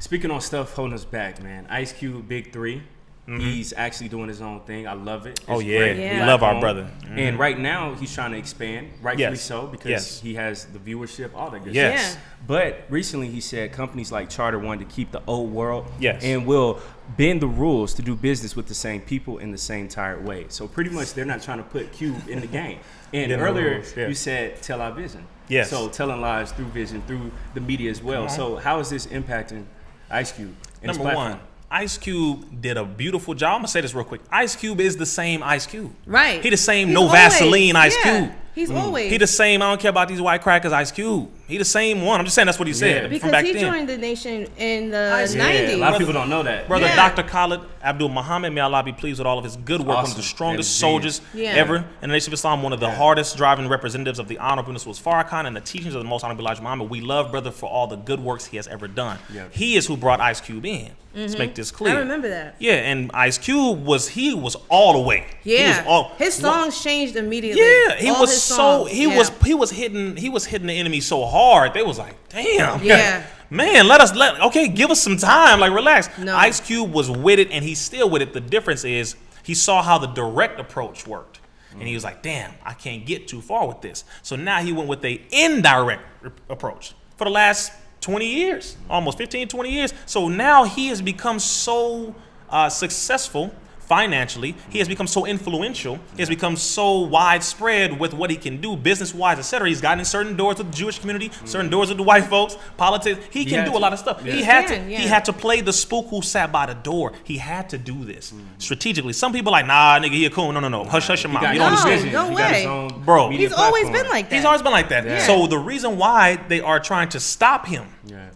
Speaking on stuff holding us back, man. Ice Cube, Big 3. He's actually doing his own thing. I love it. It's great. We love our brother. And right now, he's trying to expand, rightfully so, because he has the viewership, all that good stuff. Yeah. But recently, he said companies like Charter wanted to keep the old world and will bend the rules to do business with the same people in the same tired way. So pretty much, they're not trying to put Cube in the game. And earlier, you said tell our vision. Yes. So telling lies through vision, through the media as well. So how is this impacting Ice Cube? Number one, Ice Cube did a beautiful job. I'm gonna say this real quick. Ice Cube is the same Ice Cube. Right. He the same Vaseline Ice Cube. He's always. He the same. I don't care about these white crackers Ice Cube. He the same one. I'm just saying that's what he said because from back he then. joined the nation in the Yeah, 90s. a lot of people don't know that. Brother Dr. Khalid Abdul Muhammad, may Allah be pleased with all of his good work. One of the strongest soldiers ever in the Nation of Islam. One of the hardest driving representatives of the Honorable Mustafa Farrakhan and the teachings of the Most Honorable Elijah Muhammad. We love brother for all the good works he has ever done. He is who brought Ice Cube in. Let's make this clear. I remember that. Yeah, and Ice Cube was all the way. Yeah, his songs changed immediately. Yeah, he was hitting the enemy so hard. They was like, damn. Yeah. Man, give us some time. Like, relax. No. Ice Cube was with it, and he's still with it. The difference is he saw how the direct approach worked. And he was like, damn, I can't get too far with this. So now he went with the indirect approach for the last 20 years, almost 15, 20 years. So now he has become so successful financially. He has become so influential. He has become so widespread with what he can do business-wise, etc. He's gotten in certain doors with the Jewish community, certain doors with the white folks, politics. He can do a lot of stuff. Yeah. He had to play the spook who sat by the door. He had to do this strategically. Some people like, nah, nigga, he a coon. No. Hush your mouth. You don't understand. No way. Bro. He's always been like that. He's always been like that. Yeah. So the reason why they are trying to stop him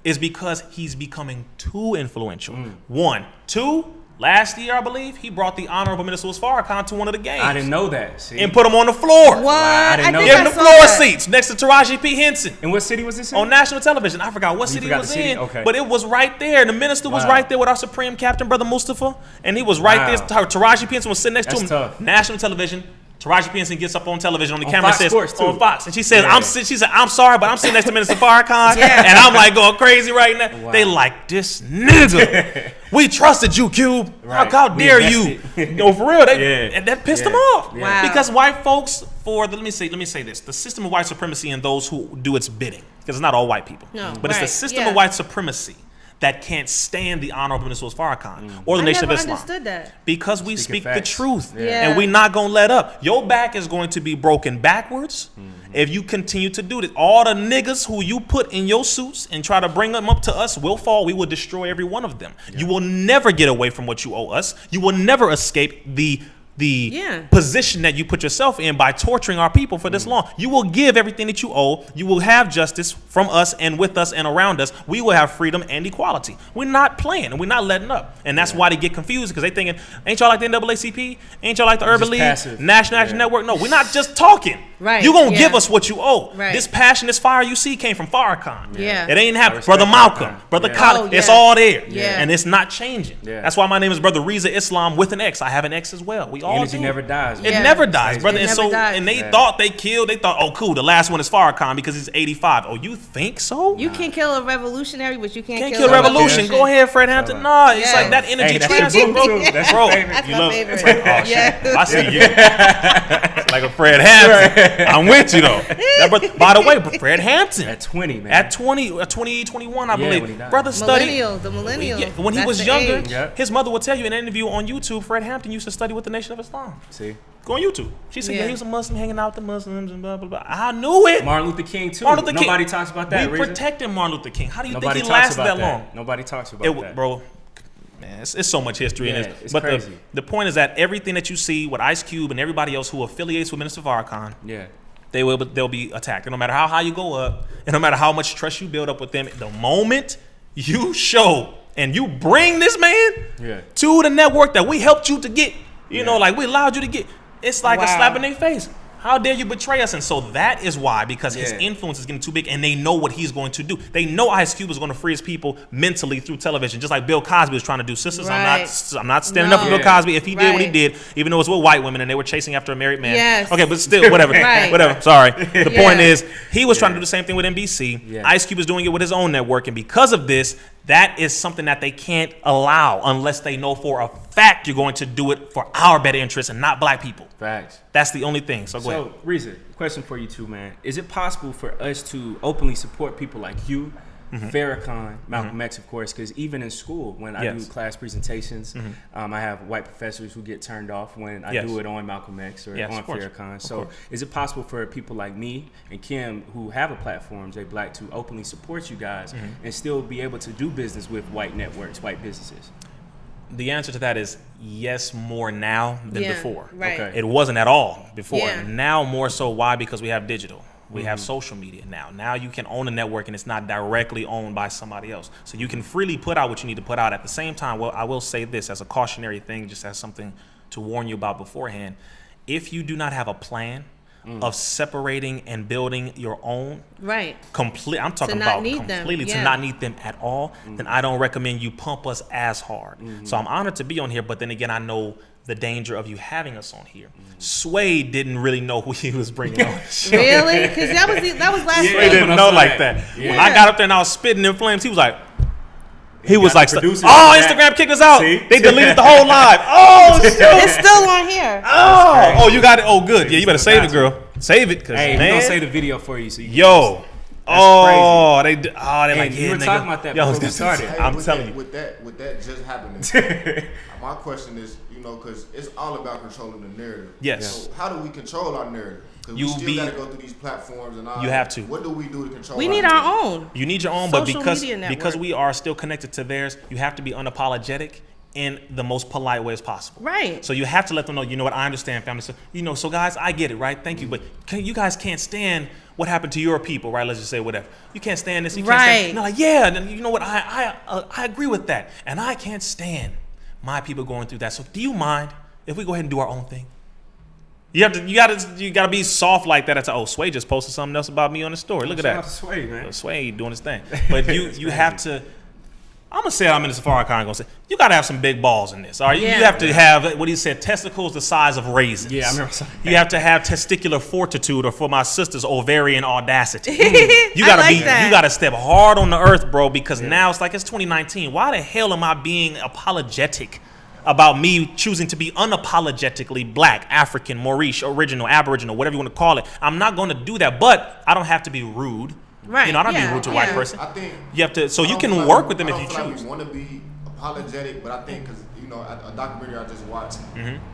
is because he's becoming too influential. 1. 2, last year, I believe, he brought the Honorable Minister Farrakhan to one of the games. I didn't know that. See? And put him on the floor. What? I didn't know Give him the floor seats next to Taraji P. Henson. And what city was this in? On national television. I forgot what city it was in. Okay. But it was right there. The minister was right there with our Supreme Captain, Brother Mustafa. And he was right there. Taraji P. Henson was sitting next to him. Tough. National television. Taraji P. Henson gets up on television on the camera and says, Sports on Fox. And she says, I'm sorry, but I'm sitting next to Minister Farrakhan. And I'm like going crazy right now. Wow. They like, this nigga. We trusted you, Cube. Right. How dare you? No, for real. And that pissed them off. Wow. Because white folks, let me say this. The system of white supremacy and those who do its bidding, because it's not all white people. No, but it's the system of white supremacy that can't stand the Honorable Minister Farrakhan or the Nation of Islam. I never understood that. Because we speak the truth. Yeah. And we're not going to let up. Your back is going to be broken backwards if you continue to do this. All the niggas who you put in your suits and try to bring them up to us will fall. We will destroy every one of them. Yeah. You will never get away from what you owe us. You will never escape the position that you put yourself in by torturing our people for this long. You will give everything that you owe. You will have justice from us and with us and around us. We will have freedom and equality. We're not playing and we're not letting up. And that's why they get confused, because they thinking, ain't y'all like the NAACP? Ain't y'all like the Urban League? Passive. National Action Network? No, we're not just talking. Right. You're going to give us what you owe. Right. This passion, this fire you see came from Farrakhan. Yeah. It ain't happening. Brother Malcolm, Brother Khalid, it's all there. Yeah. And it's not changing. Yeah. That's why my name is Brother Rizza Islam with an X. I have an X as well. We all Energy do. never dies. It never dies, brother. It And never dies. and they thought they thought, oh, cool, the last one is Farrakhan because he's 85. Oh, you think so? You can kill a revolutionary, but you can't kill a revolution. Go ahead, Fred Hampton. No, it's like that energy transfer, bro. That's bro, That's you my love favorite. it. Oh, shit. I see you. Like a Fred Hampton. I'm with you, though. By the way, Fred Hampton. At 20, man. At 21, I believe. Brother studied. The millennial. When he was younger, age. his mother would tell you in an interview on YouTube, Fred Hampton used to study with the Nation of Islam. See? Go on YouTube. She said, he was a Muslim hanging out with the Muslims and blah, blah, blah. I knew it. Martin Luther King, too. Martin Luther King. Nobody talks about that. We protected Martin Luther King. How do you Nobody think he lasted talks about that long? Nobody talks about that. Bro, man, it's so much history in this. It's but crazy. the point is that everything that you see with Ice Cube and everybody else who affiliates with Minister Farrakhan, they'll be attacked. And no matter how high you go up, and no matter how much trust you build up with them, the moment you show and you bring this man to the network that we helped you to get, you know, like we allowed you to get, it's like a slap in their face. How dare you betray us? And so that is why, because his influence is getting too big, and they know what he's going to do. They know Ice Cube is going to free his people mentally through television, just like Bill Cosby was trying to do. Sisters, I'm not standing up for Bill Cosby if he did what he did, even though it was with white women and they were chasing after a married man. Yes. Okay, but still, whatever. Whatever. Sorry. The point is, he was trying to do the same thing with NBC. Ice Cube is doing it with his own network, and because of this, that is something that they can't allow unless they know for a fact you're going to do it for our better interests and not black people. Facts. That's the only thing. So go ahead. So, Rizza, question for you too, man. Is it possible for us to openly support people like you, Farrakhan, Malcolm X, of course, because even in school, when I do class presentations, I have white professors who get turned off when I do it on Malcolm X or on Farrakhan. So is it possible for people like me and Kim who have a platform, Jay Black, to openly support you guys and still be able to do business with white networks, white businesses? The answer to that is yes, more now than before. Right. Okay. It wasn't at all before. Yeah. Now more so. Why? Because we have digital. We have social media now. Now you can own a network and it's not directly owned by somebody else. So you can freely put out what you need to put out. At the same time, well, I will say this as a cautionary thing, just as something to warn you about beforehand. If you do not have a plan of separating and building your own, I'm talking about completely to not need them at all, then I don't recommend you pump us as hard. So I'm honored to be on here, but then again, I know the danger of you having us on here. Sway didn't really know who he was bringing on the show. Really? Because that was last week. Sway didn't know like that. When I got up there and I was spitting in flames, he was like, Instagram kicked us out. See? They deleted the whole live. Oh, shoot. It's still on here. Oh, you got it. Oh, good. Yeah, you better save it, girl. Save it. Hey, we're going to save the video for you. So you they like, you were talking about that before we started. I'm telling you. With that just happening, my question is, because it's all about controlling the narrative. Yes. So how do we control our narrative? Because we still got to go through these platforms and all. You have to. What do we do to control? We need our own. You need your own, but because we are still connected to theirs, you have to be unapologetic in the most polite way as possible. Right. So you have to let them know, you know what, I understand, family. So, so guys, I get it, right? Thank you. But you guys can't stand what happened to your people, right? Let's just say whatever. You can't stand this. You can't stand. No, like, and you know what? I agree with that. And I can't stand my people going through that. So do you mind if we go ahead and do our own thing? You gotta be soft like that. It's Sway just posted something else about me on the story. Look at that. Sway, man. Sway doing his thing. But you have to. I'm gonna say I'm in the Safari Con. I'm gonna say you gotta have some big balls in this. All right, you have to have what he said, testicles the size of raisins. Yeah, I remember. You have to have testicular fortitude, or for my sisters, ovarian audacity. You gotta you gotta step hard on the earth, bro. Because now it's 2019. Why the hell am I being apologetic about me choosing to be unapologetically black, African, Maurice, original, Aboriginal, whatever you want to call it? I'm not gonna do that, but I don't have to be rude. Right. I don't be rude to a white person. I think you have to, so you can work with them if you choose. We want to be apologetic, but I think because a documentary I just watched.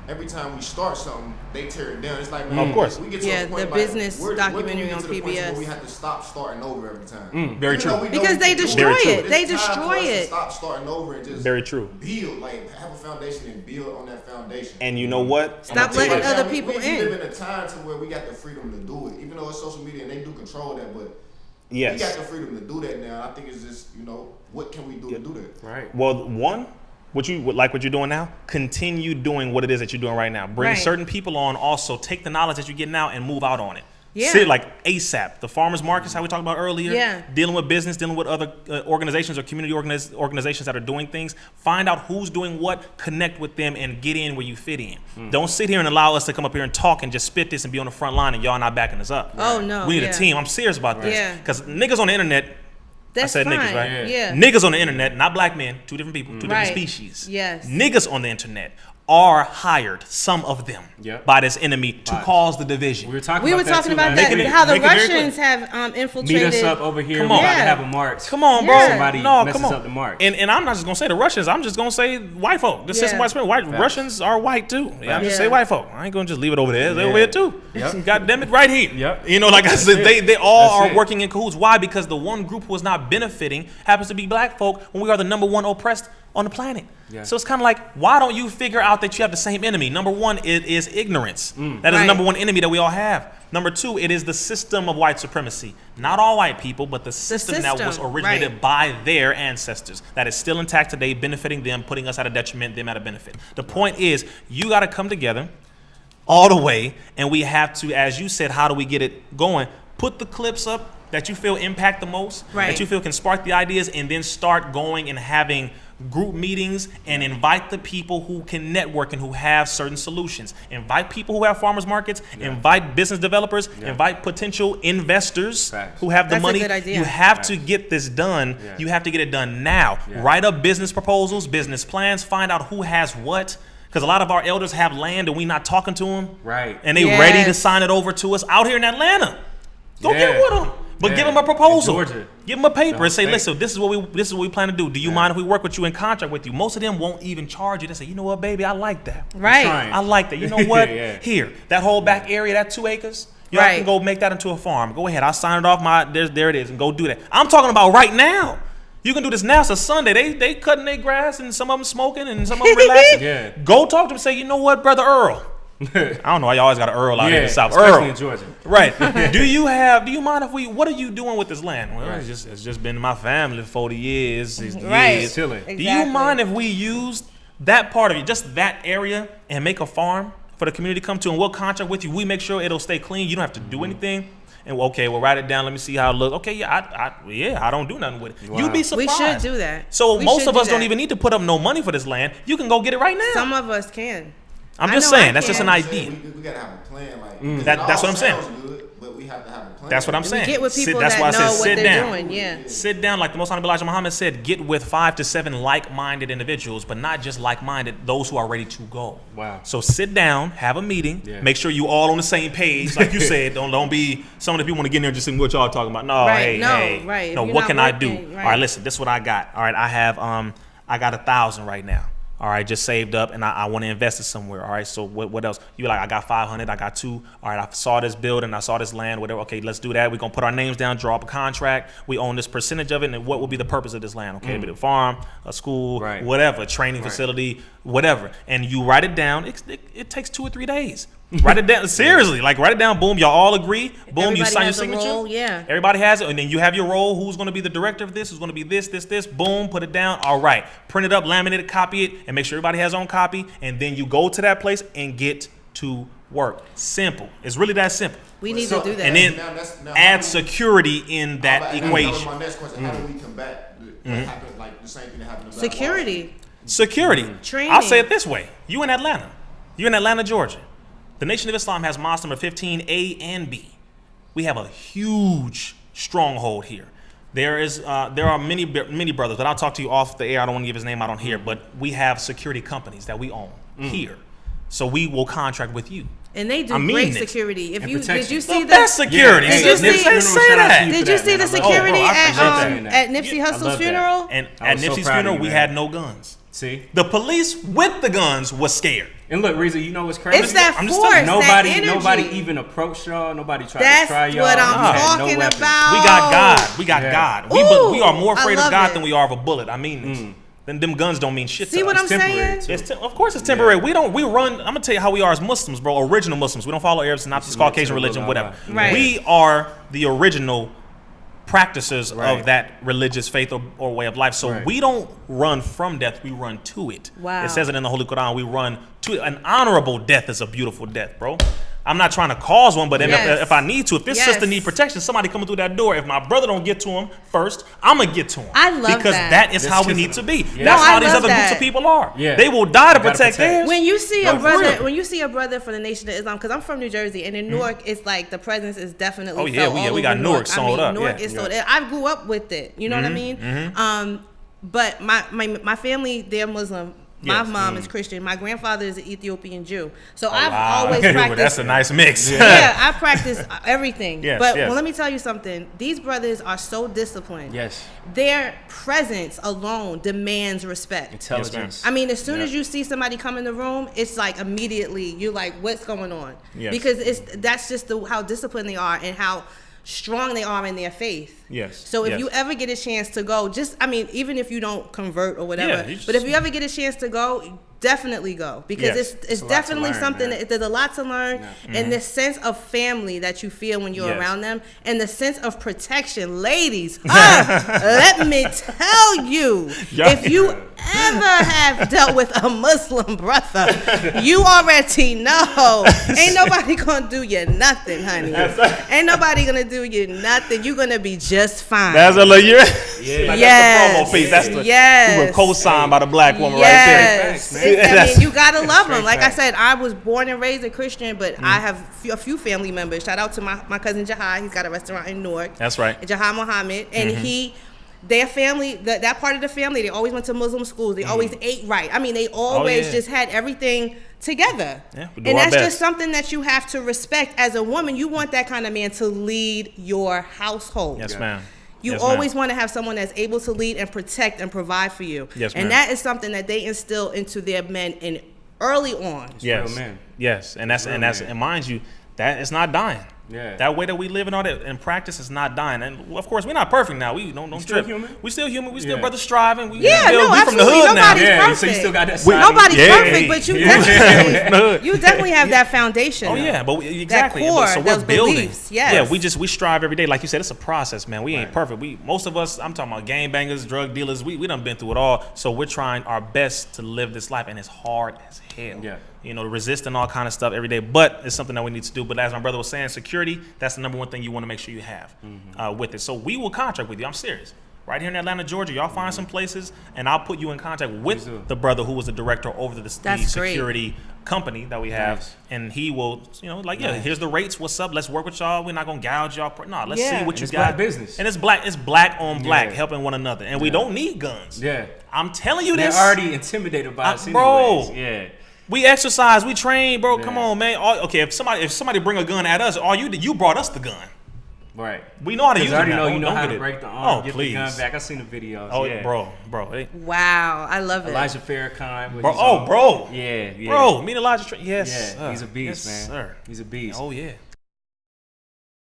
Every time we start something, they tear it down. It's like, man, of course, we get to a point the business documentary on PBS. We have to stop starting over every time. Very true. Because they destroy it. They destroy it. Stop starting over and just very true. Build, have a foundation and build on that foundation. And you know what? Stop letting other people in. We live in a time to where we got the freedom to do it, even though it's social media and they do control that, but. Yes. We got the freedom to do that now. I think it's just, what can we do to do that? Right. Well, what you're doing now, continue doing what it is that you're doing right now. Bring certain people on. Also, take the knowledge that you're getting now and move out on it. Yeah. Sit ASAP. The farmers markets, how we talked about earlier. Yeah. Dealing with business, dealing with other organizations or community organizations that are doing things. Find out who's doing what, connect with them, and get in where you fit in. Don't sit here and allow us to come up here and talk and just spit this and be on the front line and y'all not backing us up. Oh, no. We need a team. I'm serious about this. Yeah. Because niggas on the internet, that's I said fine. niggas, right? Yeah. Niggas on the internet, not black men, two different people, two different species. Yes. Niggas on the internet are hired, some of them, by this enemy to cause the division. We were talking about that. How the Russians have infiltrated. Meet us up over here. Come on. We're about to have a march. Come on, bro. Somebody messes up the march. And I'm not just going to say the Russians. I'm just going to say white folk. This system white. Russians are white, too. I'm just say white folk. I ain't going to just leave it over there. They're over here, too. God damn it, right here. Yep. Like I said, they all are working in cahoots. Why? Because the one group who is not benefiting happens to be black folk when we are the number one oppressed on the planet. So it's kind of like, why don't you figure out that you have the same enemy? Number one, it is ignorance. That is the number one enemy that we all have. Number two, it is the system of white supremacy. Not all white people, but the system that was originated by their ancestors. That is still intact today, benefiting them, putting us at a detriment, them at a benefit. The point is, you got to come together, all the way. And we have to, as you said, how do we get it going? Put the clips up that you feel impact the most, that you feel can spark the ideas, and then start going and having group meetings and invite the people who can network and who have certain solutions. Invite people who have farmers markets, invite business developers, invite potential investors who have the money. You have to get this done. You have to get it done now. Write up business proposals, business plans, find out who has what. Because a lot of our elders have land and we not talking to them. Right. And they ready to sign it over to us out here in Atlanta. Go get with them. But give them a proposal. Give them a paper and say, listen, this is what we plan to do. Do you mind if we work with you in contract with you? Most of them won't even charge you. They say, you know what, baby, I like that. Right. I like that. You know what? Here, that whole back area, that 2 acres, y'all can go make that into a farm. Go ahead. I'll sign it off. There it is, and go do that. I'm talking about right now. You can do this now. It's a Sunday. They cutting their grass, and some of them smoking, and some of them relaxing. Go talk to them. Say, you know what, Brother Earl? I don't know why you always got an Earl out here in the South. Especially in Georgia. Right. Do you mind if what are you doing with this land? Well, it's just been in my family for 40 years. Years. Exactly. Do you mind if we use that part of it, just that area, and make a farm for the community to come to, and we'll contract with you. We make sure it'll stay clean. You don't have to do anything. And we'll write it down. Let me see how it looks. Okay, I don't do nothing with it. Wow. You'd be surprised. We should do that. So most of us don't even need to put up no money for this land. You can go get it right now. Some of us can. I'm just saying, that's just an idea. We gotta have a plan. That's what I'm saying. Good, but we have to have a plan. That's what I'm saying. Get with people that know what they're doing. Sit down, like the Most Honorable Elijah Muhammad said. Get with 5 to 7 like-minded individuals, but not just like-minded. Those who are ready to go. Wow. So sit down, have a meeting. Yeah. Make sure you all on the same page, like you said. Don't be some of the people want to get in there and just see what y'all talking about. No, No, what can I do? Right. All right, listen. This is what I got. All right, I got 1,000 right now. All right, just saved up, and I want to invest it somewhere. All right, so what else? You like, I got 500, I got 2. All right, I saw this building, I saw this land, whatever. Okay, let's do that. We're going to put our names down, draw up a contract. We own this percentage of it, and what will be the purpose of this land? Okay, it'll be a farm, a school, whatever, a training facility, whatever. And you write it down. It takes 2 or 3 days. Write it down. Seriously, like write it down. Boom, y'all all agree. Boom, everybody you sign your signature. Role, everybody has it, and then you have your role. Who's going to be the director of this? Who's going to be this? Boom, put it down. All right, print it up, laminate it, copy it, and make sure everybody has their own copy. And then you go to that place and get to work. Simple. It's really that simple. We need to do that. And then add security in that equation. That was my next question. How do we combat what happened, like the same thing that happened in Security. Training. I'll say it this way. You in Atlanta, Georgia. The Nation of Islam has mosque number 15 A and B. We have a huge stronghold here. There are many brothers, but I'll talk to you off the air. I don't want to give his name out on here, but we have security companies that we own here. So we will contract with you. And they do great security. Did you see the best security? Did you see the security at Nipsey Hussle's funeral? And at Nipsey's funeral, we had no guns. See, the police with the guns was scared. And look, Rizza, you know what's crazy? It's that force, nobody even approached y'all. Nobody tried to try y'all. That's what I'm talking about. We got God. We are more afraid of God than we are of a bullet. I mean this. Then them guns don't mean shit to us. See what I'm saying? Of course it's temporary. We run. I'm gonna tell you how we are as Muslims, bro. Original Muslims. We don't follow Arabs, Synopsis, Caucasian religion, whatever. Right. We are the original practices of that religious faith or way of life. So we don't run from death, we run to it. Wow. It says it in the Holy Quran, we run to it. An honorable death is a beautiful death, bro. I'm not trying to cause one, but if I need to, if this sister need protection, somebody coming through that door, if my brother don't get to him first, I'm going to get to him. I love because that is how we need to be. Yeah. That's how these other groups of people are. Yeah. They will die to protect theirs. When you see a brother from the Nation of Islam, because I'm from New Jersey, and in Newark, it's like the presence is definitely we got Newark sold up. Newark is sold up. I grew up with it. You know what I mean? But my family, they're Muslim. My mom is Christian. My grandfather is an Ethiopian Jew. So I've always practiced. That's a nice mix. Yeah, I've practiced everything. Well, let me tell you something. These brothers are so disciplined. Yes. Their presence alone demands respect. Intelligence. I mean, as soon as you see somebody come in the room, it's like immediately you're like, what's going on? Yes. Because that's just how disciplined they are and how strong they are in their faith. Yes. So if you ever get a chance to go, even if you don't convert or whatever, but if you ever get a chance to go, definitely go, because it's definitely something that there's a lot to learn, and the sense of family that you feel when you're around them, and the sense of protection, ladies. Let me tell you, if you never have dealt with a Muslim brother, you already know. Ain't nobody gonna do you nothing, honey. Ain't nobody gonna do you nothing. You're gonna be just fine. That's a little Yes. That's the promo piece. That's the we were co-signed by the black woman right there. I mean, you gotta love them. Like I said, I was born and raised a Christian, but I have a few family members. Shout out to my cousin Jahai. He's got a restaurant in Newark. That's right. Jahai Muhammad, and their family, that part of the family, they always went to Muslim schools. They always ate right. I mean, they always just had everything together. Yeah, and that's just something that you have to respect as a woman. You want that kind of man to lead your household. Yes, ma'am. You always want to have someone that's able to lead and protect and provide for you. Yes, ma'am. And that is something that they instill into their men in early on. Yes, yes, and mind you, that is not dying. Yeah. That way that we live and all that in practice is not dying. And of course, we're not perfect now. We don't trip. We still human. We still brothers striving. We from the hood now. Nobody's perfect. So you still got that side. Nobody's perfect, but you definitely have that foundation. Oh yeah, but exactly. That core, so we're building. Beliefs, yes. Yeah, we strive every day. Like you said, it's a process, man. We ain't perfect. Most of us, I'm talking about gangbangers, drug dealers. We done been through it all. So we're trying our best to live this life, and it's hard as hell. Yeah. Resisting all kind of stuff every day, but it's something that we need to do. But as my brother was saying, security, that's the number one thing you want to make sure you have with it. So we will contract with you. I'm serious. Right here in Atlanta, Georgia, y'all find some places, and I'll put you in contact with the brother who was the director over the security company that we have, and he will, here's the rates. What's up? Let's work with y'all. We're not gonna gouge y'all. No, let's see what you got. Black business, and it's black on black, helping one another, and we don't need guns. Yeah, I'm telling you this. They're already intimidated by us, bro. Anyways. Yeah. We exercise, we train, bro. Yeah. Come on, man. If somebody bring a gun at us, you brought us the gun. Right. We know how to use it. You know how to break the arm, get the gun back. I've seen the videos. Oh, yeah. bro. Hey. Wow, I love it. Elijah Farrakhan. Bro. Yeah. Bro, meet Elijah. Yes. Yeah, he's a beast, yes, man. Sir. He's a beast. Oh, yeah.